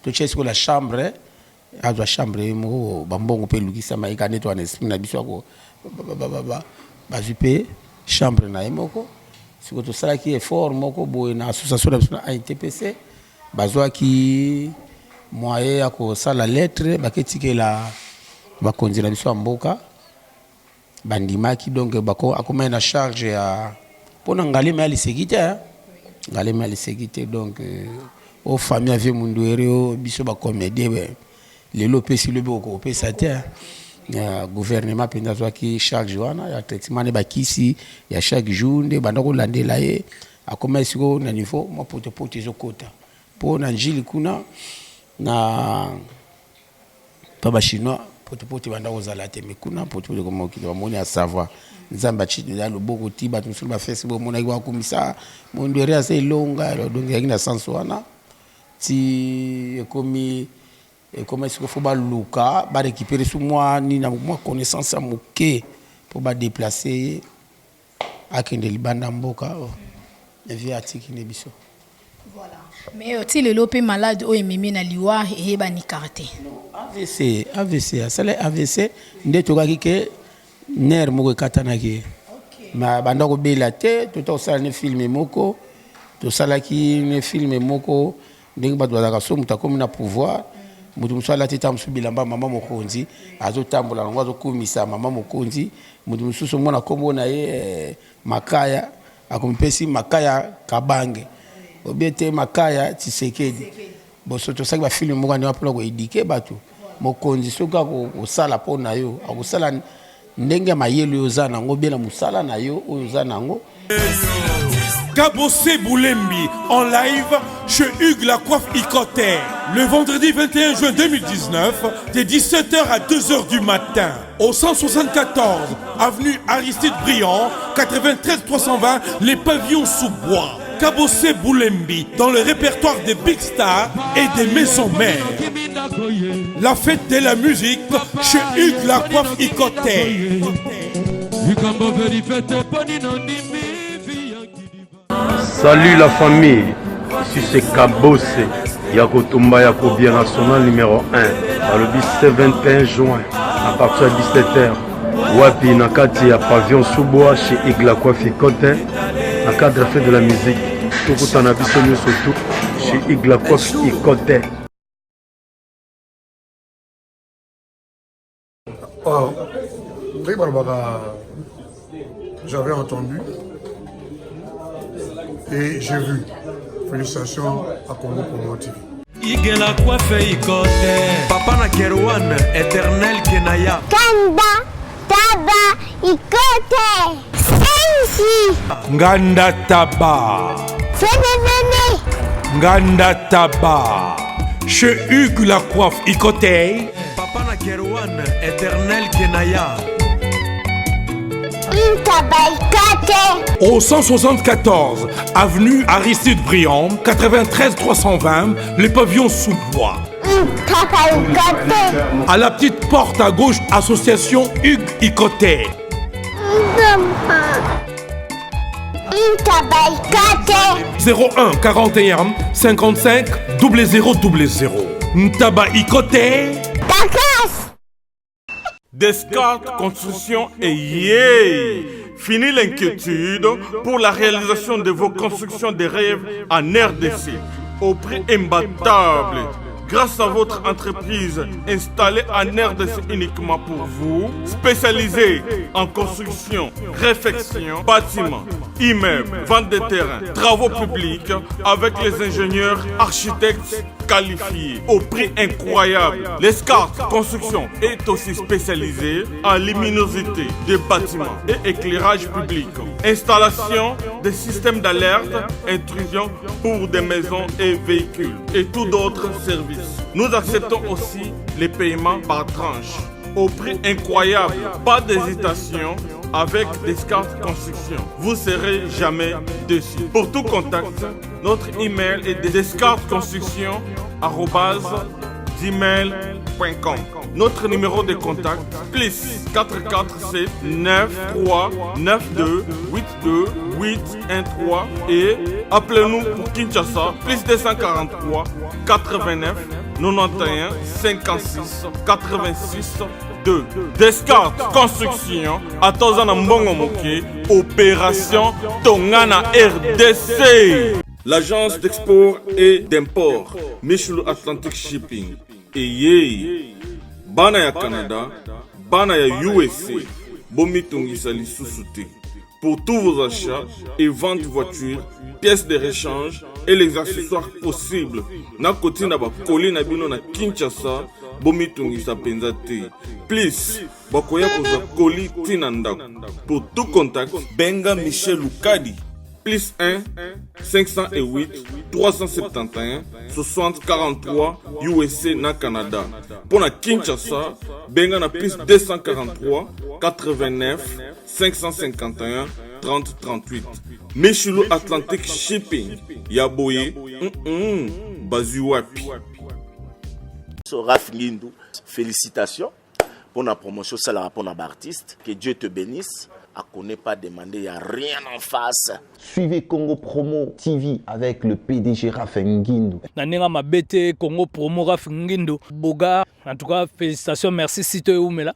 to chesko la chambre azwa chambre mo bambongo pe lukisa maika netwa na esprit na biso ko bazupe chambre na yemoko siko to sala ki effort moko boye na association na ITPC bazwa ki moyen ya ko sala lettre baketike la bakonzi na biso mboka bandimaki donc bako akoma na charge ya pona ngalema ya sécurité ngalema ya sécurité donc aux familles avec mundu ereo biso ba comédie lelo pesi le boko pesa terre gouvernement penda zo ki chaque jour ya traitement ne bakisi ya chaque jour nde banda ko landela ye akoma siko na niveau mo pote zo kota po na njili kuna na pa chinois pote banda ko zala te mikuna pote ko ki ba moni a savoir nzamba chini ya loboko tiba tumsulu ba Facebook mona kwa kumisa mundu ereo se longa donc yakina sanswana si comme est-ce qu'il faut luka ba récupérer sur moi ni na moi connaissance à moké pour ba déplacer à kende libanda mboka via atiki ne biso voilà mais ti le lopé malade o ememi na liwa e ba ni karaté AVC ça les AVC ndeto ka ke ner moko katana ke ma banda ko bela te to sala ne film moko to sala ki ne film moko ndenge bato bazaka so muta comme na pouvoir mutu musala teta msubilamba mama mokonzi azotambola ngo azokumisa mama mokonzi mutu mususu mona kombo na ye makaya akompesi makaya kabange obiete makaya Tshisekedi boso to saki ba film moko ni apona ko éduquer bato mokonzi soka ko sala pona yo akosala ndenge mayelo yozana ngo bela musala na yo oyozana ngo Kabossé Boulembi en live chez Hugues La Coiffe Icoté le vendredi 21 juin 2019 de 17h à 2h du matin au 174 avenue Aristide Briand 93 320 les pavillons sous bois. Kabossé Boulembi dans le répertoire des big stars et des maisons mères. La fête de la musique chez Hugues La Coiffe Icoté. Salut la famille, ici c'est Kabossé, Yakotumba Yakobia National numéro 1, à le 21 juin, à partir de 17h, Wapi Nakati à Pavillon Sous-Bois chez Hugues La Coiffe Icoté, en cadre de la fête de la musique, tout le temps surtout chez Hugues La Coiffe Icoté. J'avais entendu et j'ai vu. Félicitations à Congo Congo TV. Hugues La Coiffe Icoté. Papa na Kerouan, éternel Kenaya. Kanda Taba Icoté. Sensi. Nganda Taba. Fenenene. Nganda Taba. Chez Hugues La Coiffe Icoté. Papa na Kerouan, éternel Kenaya. Au 174 avenue Aristide Briand 93 320 les pavillons sous bois. À la petite porte à gauche association Hugues Icoté. 01 41 55 0000. Ntaba Icoté. Descartes Construction et yeah! Fini l'inquiétude pour la réalisation de vos constructions de rêves en RDC au prix imbattable. Grâce à votre entreprise installée en RDC uniquement pour vous, spécialisée en construction, réfection, bâtiments, immeubles, vente de terrains, travaux publics avec les ingénieurs architectes qualifiés au prix incroyable. L'escarte Construction est aussi spécialisée en luminosité des bâtiments et éclairage public. Installation des systèmes d'alerte, intrusion pour des maisons et véhicules et tout d'autres services. Nous acceptons aussi les paiements par tranche au prix incroyable. Pas d'hésitation avec Descartes Construction. Vous serez jamais déçus. Pour tout contact, notre email est descartesconstruction@gmail.com. Notre numéro de contact plus 447 93 92 82 813 et appelez-nous pour Kinshasa plus 243 89 91 56 86 2. Descartes Construction, Atozana Mbongo Moké, Opération Tongana RDC. L'agence d'export et d'import, Michulu Atlantic Shipping. Et Bana ya Canada, Bana ya USA, Bomitungisa Lissusute. Pour tous vos achats et ventes de voitures, pièces de rechange et les accessoires possibles. Na koti na ba koli na bino na Kinshasa, Bomitungisa Penzate. Please, bakoya koza koli tinandako. Pour tout contact, Benga Michel Lukadi. Plus 1 508 371 60 43 USA na Canada. Pour la Kinshasa, benga na plus 243 89 551 30 38. Michulu Atlantic Shipping. Yaboye, Bazuwapi. Raf Ngindou, félicitations pour la promotion, ça la rapport à l'artiste. Que Dieu te bénisse. À connaît pas demander, il n'y a rien en face. Suivez Congo Promo TV avec le PDG Raf Ngindou. Nanenga Mabete, Congo Promo Raf Ngindou. Boga, en tout cas, félicitations, merci Sito Oumela.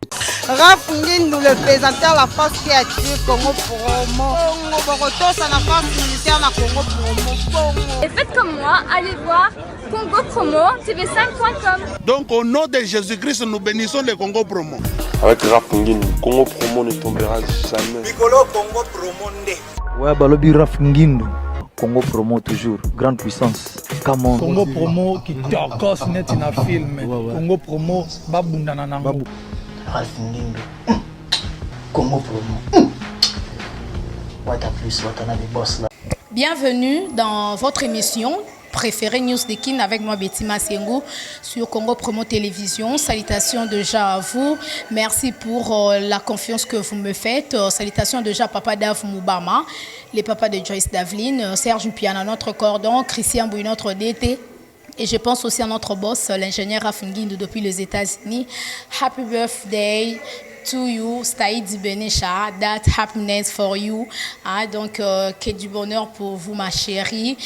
Raf Ngindou, le présentateur de la force créative Congo Promo. Congo Boroto, ça la force militaire de Congo Promo. Et faites comme moi, allez voir Congo Promo, tv5.com. Donc au nom de Jésus-Christ, nous bénissons le Congo Promo. Avec Raf Ngindou, Congo Promo ne tombera jamais. Piccolo Congo Promo Ndé. Ouais, Balobi Raf Ngindou. Congo Promo toujours, grande puissance. Come on. Congo Promo qui torcos net in a film. Congo Promo, babundana nango. Raf Ngindou. Congo Promo. What a plus, what a des boss là. Bienvenue dans votre émission préférée News de Kin avec moi Betty Masengo sur Congo Promo Télévision. Salutations déjà à vous. Merci pour la confiance que vous me faites. Salutations déjà à Papa Dave Moubama, les papas de Joyce Daveline, Serge Mpiana, notre cordon, Christian Bouy, notre DT. Et je pense aussi à notre boss, l'ingénieur Raf Ngindou depuis les États-Unis. Happy birthday to you, Staïd Benesha, that happiness for you. Donc, que du bonheur pour vous, ma chérie.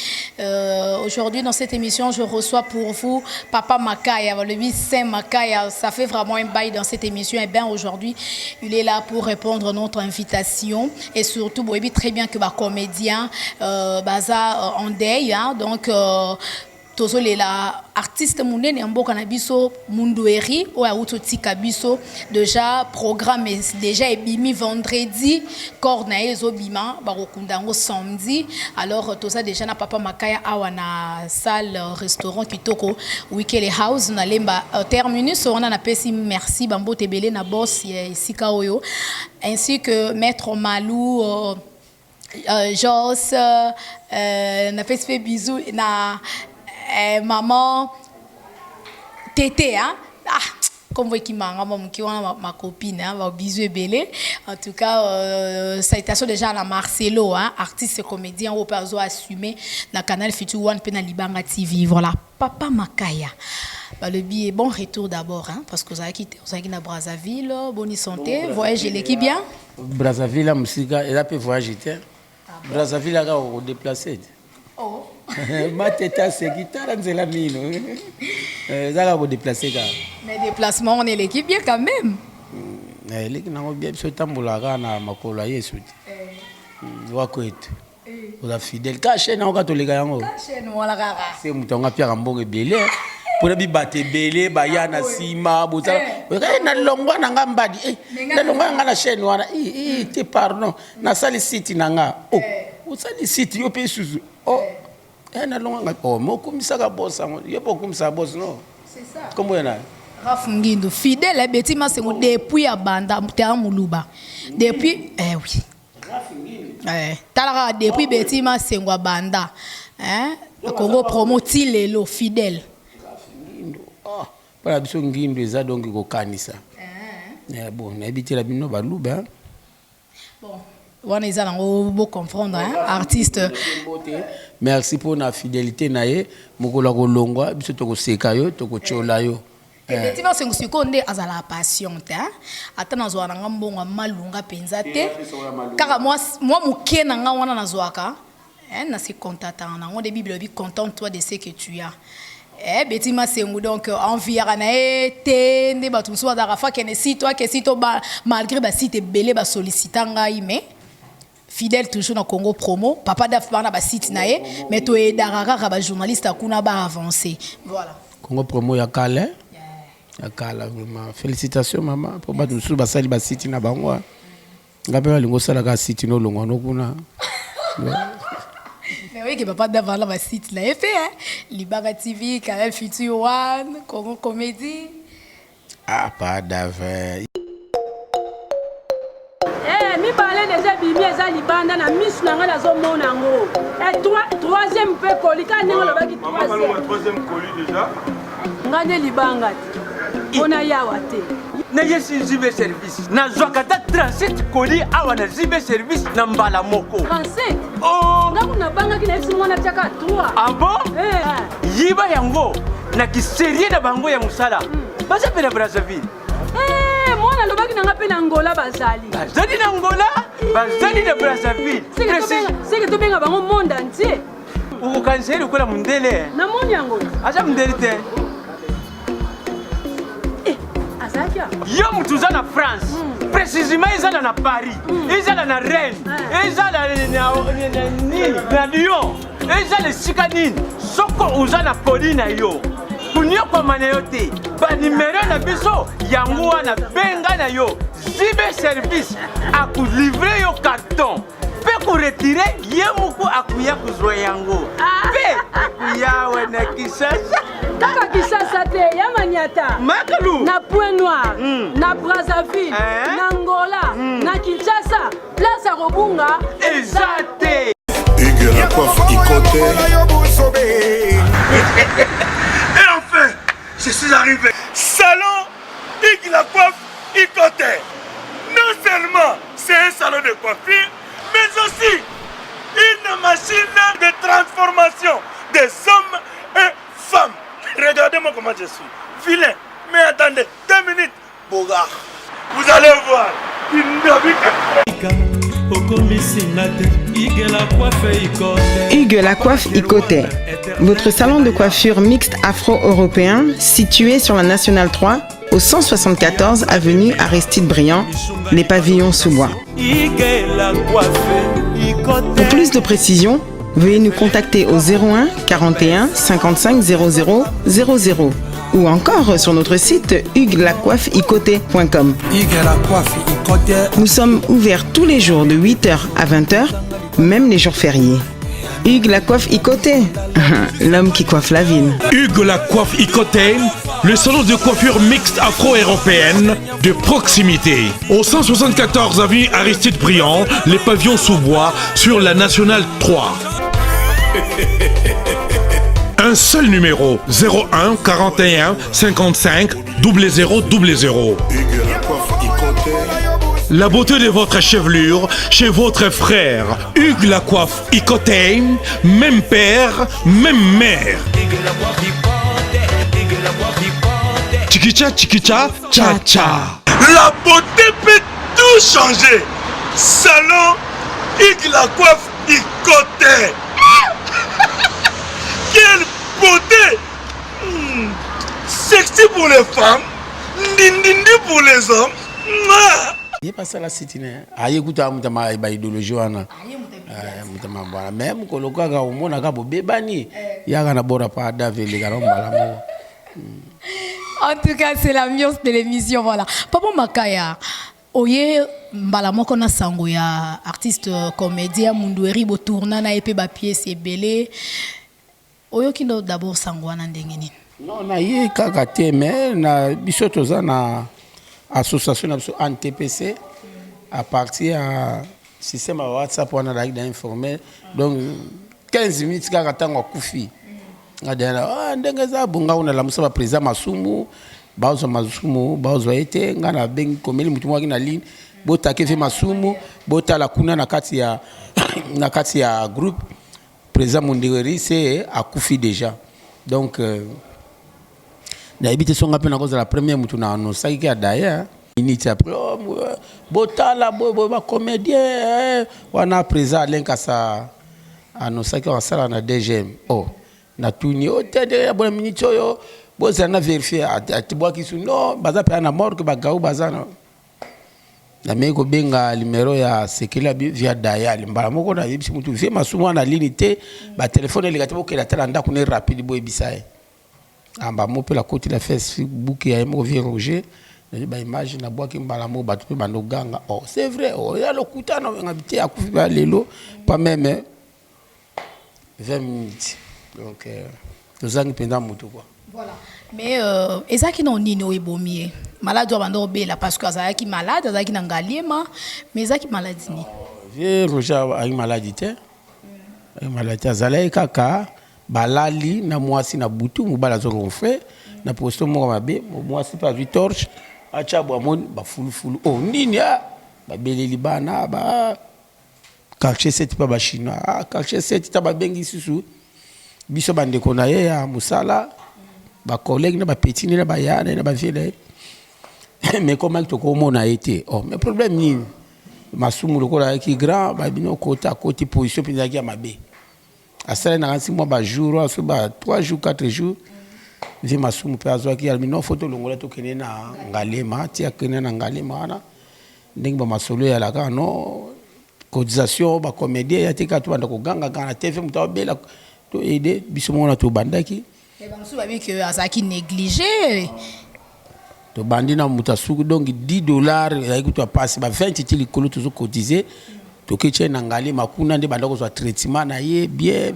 Aujourd'hui, dans cette émission, je reçois pour vous Papa Makaya, le Saint Makaya. Ça fait vraiment un bail dans cette émission. Et bien, aujourd'hui, il est là pour répondre à notre invitation. Et surtout, vous voyez très bien que les comédiens, baza en deuil. Donc, tozole la artiste munene mboka na biso mundueri o ya utotika biso déjà programme déjà ebimi vendredi corna ezobima bakokunda ngo samedi. Alors toza déjà na Papa Makaya awa na salle restaurant kitoko Wikele House na lemba terminus on a pesi merci bambo tebele na boss isika oyo ainsi que maître Malou Jos na pesi bisous na maman Tété, hein? Comme vous qui m'a ma copine, hein? Bisous et belé. En tout cas, salutation déjà à la Marcelo, hein? Artiste et comédien, au perso assumé dans le canal Future One Pena Libanga TV. Voilà, Papa Makaya. Le billet, bon retour d'abord, hein? Parce que vous avez quitté à Brazzaville, bonne santé, voyage l'équipe bien. Brazzaville, Moussiga, elle a pu voyager. Brazzaville, elle a déplacé. Oh. Ma tête c'est guitare nzela nino zaka bo déplacer ka mais déplacement on est l'équipe bien quand même l'équipe nango bien so tambola na makolo yesu wako etu oza fidèle ka chaîne on ka toleka yango ka chaîne wala kaka c'est mutonga pia mbongo belé pour bi baté belé ba na sima bozala na longwa na ngambadi na longwa nga na chaîne wana te pardon na sali site nanga oh osali site yo pe suzu oh na longa oh moko misaka boss ango yepo kumisa boss no c'est ça comment yana Raf Ngindou fidèle Betty Masengo depuis à banda terre Muluba depuis oui Raf Ngindou talaka depuis Betty Masengo banda Congo Promo tilelo fidèle Raf Ngindou para biso Ngindou eza donc ko kanisa bon na bitela bino baluba bon on est allé au comprendre hein artiste merci pour la fidélité nae mokola ko longwa biso to ko seka yo to ko chola yo effectivement c'est ce qu'on dit à la passion hein atana zo na ngambonga malunga penza te car moi muke na nga wana na zoaka na se contata na on début bi content toi de ce que tu as Betty Masengu donc enviara na été ne ba tumso da rafa que sito ba malgré ba site belé ba sollicitanga mais fidèle toujours dans Congo Promo papa daf bana ba site na ye mais to e darara ba journaliste akuna ba avancer voilà Congo Promo ya kale ya kala vraiment félicitations maman pour ba tumso ba sali ba site na bango ngabe ba lingo sala ka site no longo no kuna. Mais oui, que papa d'avoir la site là, fait hein. Libara TV, Canal Future One, Congo Comédie. Ah, pas d'avoir. Mi parlait déjà Bibi et Libanda na Miss Nanga la zone Monango. Et troisième peu colis, quand on a le troisième colis déjà. Ngane Libanga. On a yawate. Neye si zibe service na zwakata 37 colis awa na zibe service na mbala moko 37 oh ngaku na banga kina isi mwana chaka 3 ah bon yiba yango na kiserie na bango ya musala basa pena Brazzaville mwana lobaki na ngape na Angola bazali na Angola bazali na Brazzaville c'est que to benga bango monde entier ukanseri ukola mundele na moni yango acha mundele te yo mutu uza na France précisément ezala na Paris ezala na Rennes ezala na Lyon ezala esika nini soko uza na poli na yo kunyokoma na yo te banimero na biso yango wana benga na yo zibe service akulivre yo carton pe kuretire ye muku akuya kuzwa yango pe akuyawe na Kisasa Taka Kisasa te ya Maniata Makalu na Point Noir na Brazzaville na Angola na Kinshasa place à Robunga exacté Hugues la coiffe Ikoté. Et enfin, je suis arrivé. Salon Hugues la coiffe Ikoté. Non seulement c'est un salon de coiffure, mais aussi une machine de transformation des hommes et femmes. Regardez-moi comment je suis. Vilain. Mais attendez, 2 minutes. Bogard. Vous allez voir. Hugues la coiffe Ikoté. Votre salon de coiffure mixte afro-européen situé sur la Nationale 3 au 174 avenue Aristide Briand, les pavillons sous bois. Pour plus de précisions, veuillez nous contacter au 01 41 55 00 00 ou encore sur notre site huguelacoiffeikoté.com. Nous sommes ouverts tous les jours de 8h à 20h, même les jours fériés. Hugues la coiffe Ikoté, l'homme qui coiffe la ville. Hugues la coiffe Ikoté, le salon de coiffure mixte afro-européenne de proximité. Au 174 avenue Aristide Briand, les pavillons sous bois sur la Nationale 3. Un seul numéro, 01 41 55 00 00. La beauté de votre chevelure chez votre frère. Hugues la coiffe Ikoté, même père, même mère. Chikicha, chikicha, cha cha. La beauté peut tout changer. Salon Hugues la coiffe Ikoté. Quelle beauté! Sexy pour les femmes, ndindindi pour les hommes. Il passe à la cité. Aïe, écoute, ma idéologie. Même quand le gars au monde a bébani, il y a un bord à pas d'avis. En tout cas, c'est l'ambiance de l'émission. Voilà. Papa Makaya. Oye mbalamoko na sango ya artiste comédien mundueri bo tourna na epé ba pièce belé oyo kindo d'abord sango wana ndengeni non na ye kaka te mais na biso toza na association na biso NTPC à partir à système WhatsApp on a d'informer donc 15 minutes kaka tango kufi ngadela ndengeza bunga una la musa ba président Masumu bazo Masumu bazo ete ngana bengi komeli mutu mwaki na ligne bota ke fe Masumu bota la kuna na kati ya groupe président Mondegeri c'est akufi déjà donc na habité son ngape na cause la première mutu na no saki ya daya initi après bota la ba comédien wana président Alain Kassa no saki wa sala na DGM oh na tuni o tede bona minute oyo boza na vérifier atibwa kisu non baza pe na mort que bagau baza na meko benga numéro ya sekela via dial mbala moko na yebisi mutu vie masumu na ligne te ba téléphone eleka te bokela tala ndako ne rapide boye bisaye amba mope la côté la Facebook ya mo vie Roger ba image na bwaki mbala mo batu pe bandoganga oh c'est vrai oh ya lokuta na ngabité akufi ba lelo pas même 20 minutes donc tozangi penda mutu quoi. Voilà. Mais ezaki non nino ebomier. Malade doit bando bela parce que azaki malade, azaki na ngaliema, mais ezaki maladie ni. Vie Roger a une maladie te. Une maladie azalai kaka balali na mwasi na butu mubala zo ronfle na posto mo mabe mwasi pa vi torche acha bo mon ba fulu oh nini ba beleli bana ba quartier 7 pa ba chinois quartier 7 ta ba bengi susu biso bande kona ye ya musala ba collègue na ba petit na ba yana na ba vieux mais comment to ko mona été oh mais problème ni masumu lokola ki grand ba bino kota côté position pinza ki mabe asala na 6 mois ba jour so ba 3 jours 4 jours vi masumu pe azwa ki almino photo longola to kene na ngalema tia kene na ngalema na ndenge ba masolo ya la ka no cotisation ba comédien ya tika to banda ko ganga kana TV muta bela to aider biso mona to bandaki et ba musu ba bi que azaki négligé to bandi na muta suku donc $10 ya ikuto passe ba 20 tili kolo to cotiser to keche na ngalema kuna nde banda ko so traitement na ye bien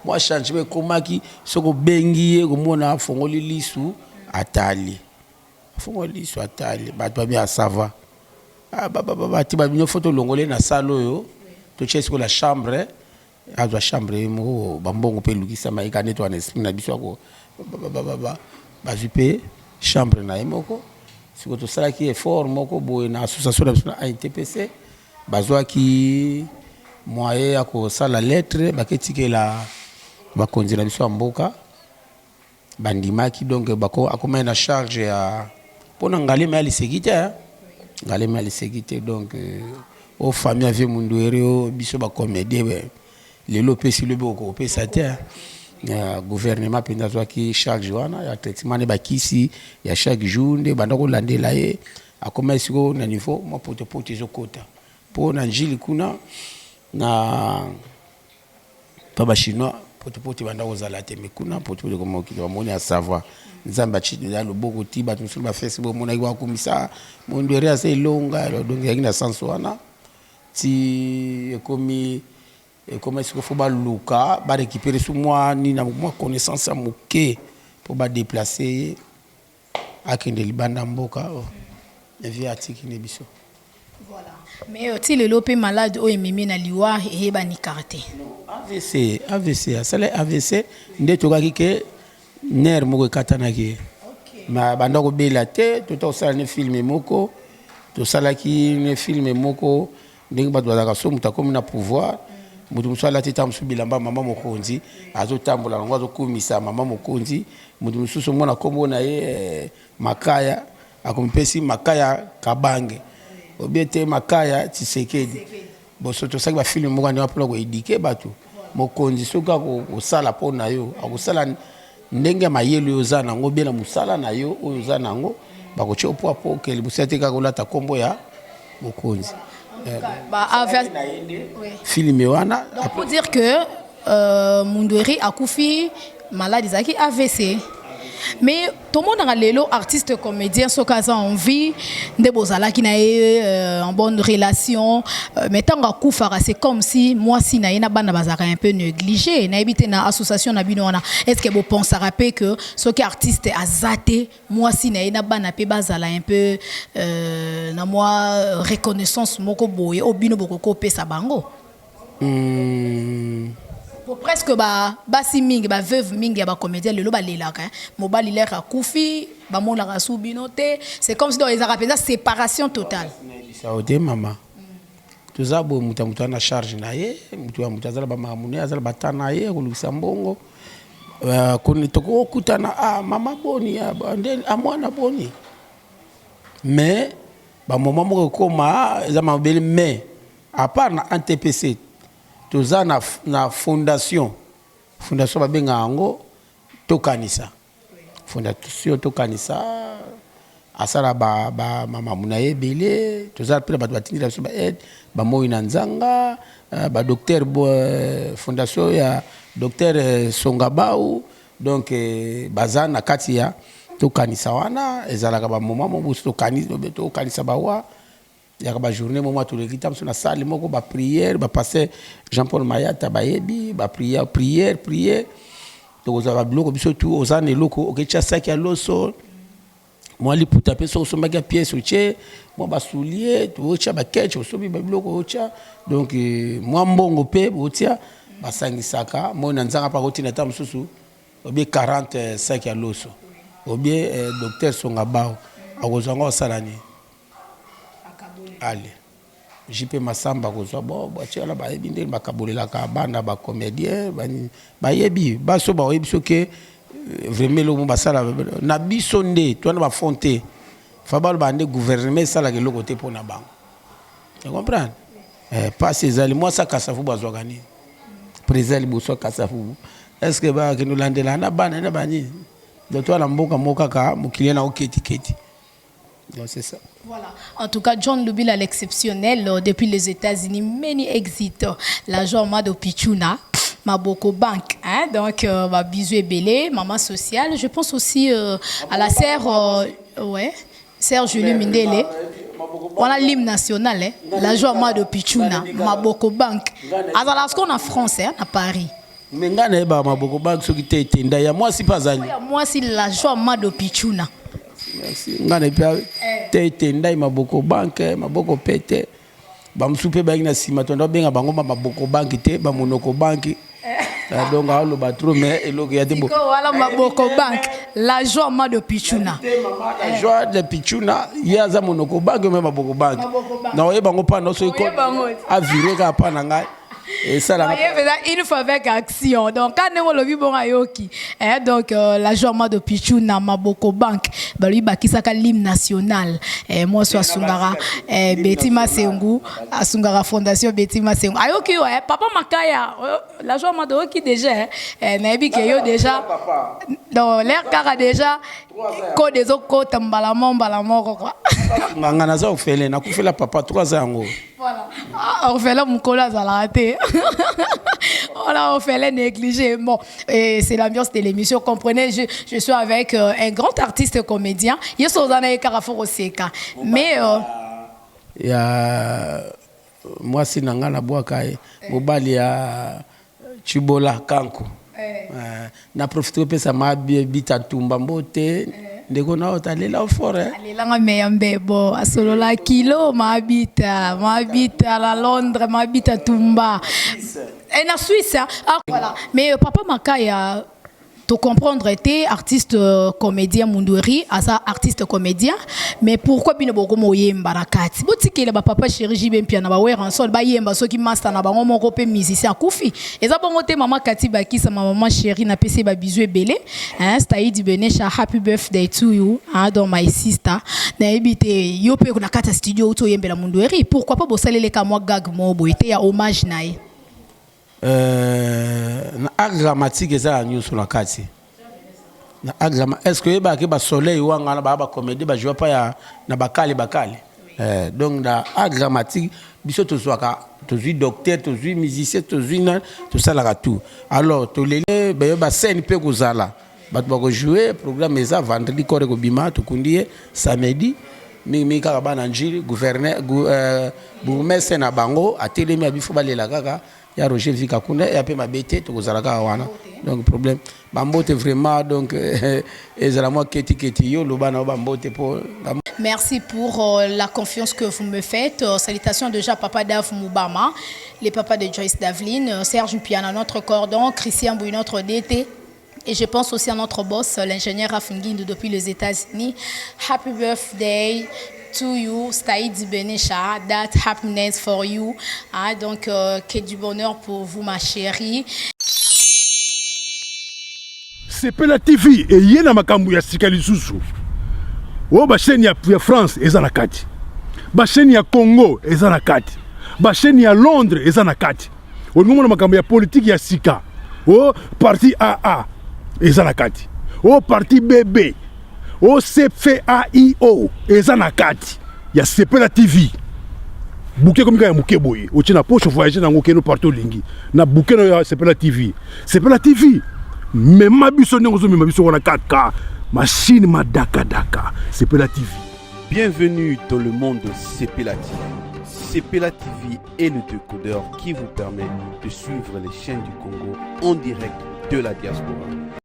moi changement komaki soko bengi ye komona fongoli lisu atali bato ba sava ba ti ba bino photo longole na salo yo to chesko la chambre azwa chambre mo bambongo pe lukisa maika netwa na esprit na biso ko ba jupe chambre na emoko siko to sala ki effort moko boye na association na ITPC bazwa ki moyen ya ko sala lettre baketikela bakonzi na biso mboka bandimaki donc bako akoma na charge ya pona ngalema ya lisekite donc au famille avec mundu ereo biso ba comédie lelo pesi lobe ko pesa te ya gouvernement penda zwa ki charge wana ya traitement ne bakisi ya chaque jour nde banda ko landela ye akoma siko na niveau mo pote zo kota pona njili kuna na pa chinois pote banda kozala te mikuna pote comme ki bamoni a savoir nzamba chini ya loboko tiba tumsulu ba Facebook mona kwa kumisa mundu area se longa donc yakina senso wana ti komi comment est-ce qu'il faut ba luka ba récupérer sous moi ni na moi connaissance à moké pour ba déplacer akende libanda mboka via atiki ne biso. Voilà. Mais tu le lopé malade o ememi na liwa e ba ni karte. AVC ça les AVC nde to kaki ke ner moko katana ki. Ma banda ko bela te to sala ne film moko to sala ki ne film moko ndenge ba doza ka so muta comme na pouvoir mutu musala teta musubilamba mama mokonzi azotambola ngo azokumisa mama mokonzi mutu mususu mona kombo na ye makaya akompesi makaya kabange obiete makaya Tshisekedi bosoto saki ba film moko ndi apolo ko éduquer batu mokonzi soka ko sala pona yo akosala ndenge mayelo yo zana ngo bela musala na yo oyo zana ngo bakoche opo po ke libusete ka kolata kombo ya mokonzi filmé wana pour dire que Mundweri akufi malade zaki AVC. Mais tout le monde a lelo artiste comédien so kaza envie de bozala ki na en bonne relation mais tant que kufara c'est comme si moi si na ina bana bazaka un peu négligé na habité na association na bino wana est-ce que vous pensez rappeler que ce qui artiste azate moi si na ina bana pe bazala un peu na moi reconnaissance moko boye obino boko pesa bango pour presque basi mingi ba veuve mingi ba comédien lelo ba lelaka mobali lera kufi ba mona rasu binote c'est comme si dans les arabes séparation totale ça ode mama tuzabo muta na charge na ye mutu azala ba mamune azala batana ye ko Luxembourg koni toko kutana mama boni amwana boni mais ba moment moko koma za mabele mais à part na NTPC toza na fondation fondation babenga yango tokanisa fondation tokanisa asala ba mama munaye belé tozala pela bato batindila biso ba aide ba moyi na nzanga ba docteur fondation ya docteur Songabau donc baza na kati ya tokanisa wana ezalaka ba moment mobusu tokanisa bawa ya ba journée moment tolekita biso na salle moko ba prière ba passer Jean-Paul Mayata bayebi ba prière tokoza ba biloko biso tu ozana eloko okecha saki ya loso moi li puta pe so somba ka pièce oche moi ba soulier tocha ba ketch osobi ba biloko ocha donc moi mbongo pe otia ba sangisaka moi na nzanga pa kotina ta mususu obie 45 ya loso obie docteur Songabao akozanga osalani ale JP Masamba kozwa bo bachela ba yebi ndeli bakabolela ka banda ba comédien ba yebi ba so ba yebi soke vraiment lo basala na biso nde to na ba fonte fabalo bande gouvernement sala ke lo côté pour na bango tu comprends pas ces ali moi ça kasafu bazwaka ni président boso kasafu est-ce que ba ke nous landela na bana na bani de toi la mboka moka ka mukile na oketi donc c'est ça. Voilà. En tout cas, John Lubila l'exceptionnel depuis les États-Unis, many exit. La joie Mado Pichuna, Maboko Bank, hein? Donc ma bisou et belé, maman sociale. Je pense aussi à la sœur, ouais, sœur Julie Mindele. Voilà l'hymne national, hein? La joie Mado Pichuna, Maboko Bank. Alors ce qu'on a en France, hein, à Paris. Mais ngana eba Maboko Bank ce qui était ndaya moi si pas ali. Moi si la joie Mado Pichuna. Merci. Ngana pia te ndai Maboko Bank maboko pete bamsupe ba ina sima to benga bango Maboko Bank te ba Monoko Bank donc alo ba trop mais eloko ya te bo wala Maboko Bank la joie de Pichuna la joie de Pichuna ya za Monoko Bank mais Maboko Bank na oye bango pa no so iko avire ka pa na ngai. Et ça, il faut avec action. Donc, quand on le vit bon ayoki, donc la journée de Pichuna Maboko Bank, lui bakisaka l'hymne national. Moi soit Sungara, Betty Masengu, à Sungara Fondation Betty Masengu. Ayoki papa Makaya, la journée de Oki déjà, nabi keyo déjà. Dans l'air car déjà ko des autres tambalamon quoi. Ngana za ofele na kufela papa 3 ans. Voilà. On fait là mon collègue à la raté. On fait les négligés. Bon, c'est l'ambiance de l'émission. Comprenez, je suis avec un grand artiste comédien. Il y a Sozana et Carrefour Oseka. Mais il y a moi c'est Nangana Boakaye. Mobali ya Chibola Kanko. Na profité pe ça m'a bita tumba mbote. Ndeko na otalela fort alela meyambe bo asolola kilo mabita la Londres mabita tumba et na Suisse voilà mais papa Makaya to comprendre était artiste comédien Mundweri asa artiste comédien mais pourquoi bino boko moyemba rakati botikele ba papa chéri jibe mpia na ba wera ensol ba yemba soki master na bango moko pe musicien akufi eza bongo te mama Kati bakisa maman chérie na pc ba bisou ebele hein Staïd Benesha happy birthday to you hein dans my sister na ebite yo pe na kata studio to yembela Mundweri pourquoi pas bosalele ka moi gag mobo ete ya hommage nae na agrammatique eza news sur la kati na agrama est-ce que ba ke ba soleil wanga na ba comédie ba joie pas ya na bakali donc na agrammatique biso to zwaka to zui docteur to zui musicien to zui na to sala tout alors to lele ba scène pe kozala ba to jouer programme eza vendredi kore ko bima to kundie samedi mi ka ba na njiri gouverneur bourgmestre na bango atelemi abifo balela kaka ya Roger Vika kuna ya pe mabete to kozalaka wana donc problème bambote vraiment donc ezalamo keti yo lobana bambote pour. Merci pour la confiance que vous me faites. Salutations déjà Papa Dave Moubama, les papas de Joyce Davline, Serge Mpiana notre cordon, Christian Bouy notre DT. Et je pense aussi à notre boss, l'ingénieur Rafinguindu depuis les États-Unis. Happy birthday to you, Staïd Benesha. That happiness for you. Ah, donc, que du bonheur pour vous, ma chérie. C'est Pela TV et yena makambu ya sikali susu. O ba chaîne ya France eza na kati. Ba chaîne ya Congo eza na kati. Ba chaîne ya Londres eza na kati. O ngomona makambu ya politique ya sika. o parti AA eza na kati, o parti BB, o CFAIO eza na kati ya Sepela TV. Bouquet comme ya muke boye, o tina poche voyager nango keno partout lingi. Na bouquet no ya Sepela TV. Sepela TV. Même ma biso n'ozo même biso wana 4K. Machine ma daka daka. Sepela TV. Bienvenue dans le monde de Sepela TV. Sepela TV est le décodeur qui vous permet de suivre les chaînes du Congo en direct de la diaspora.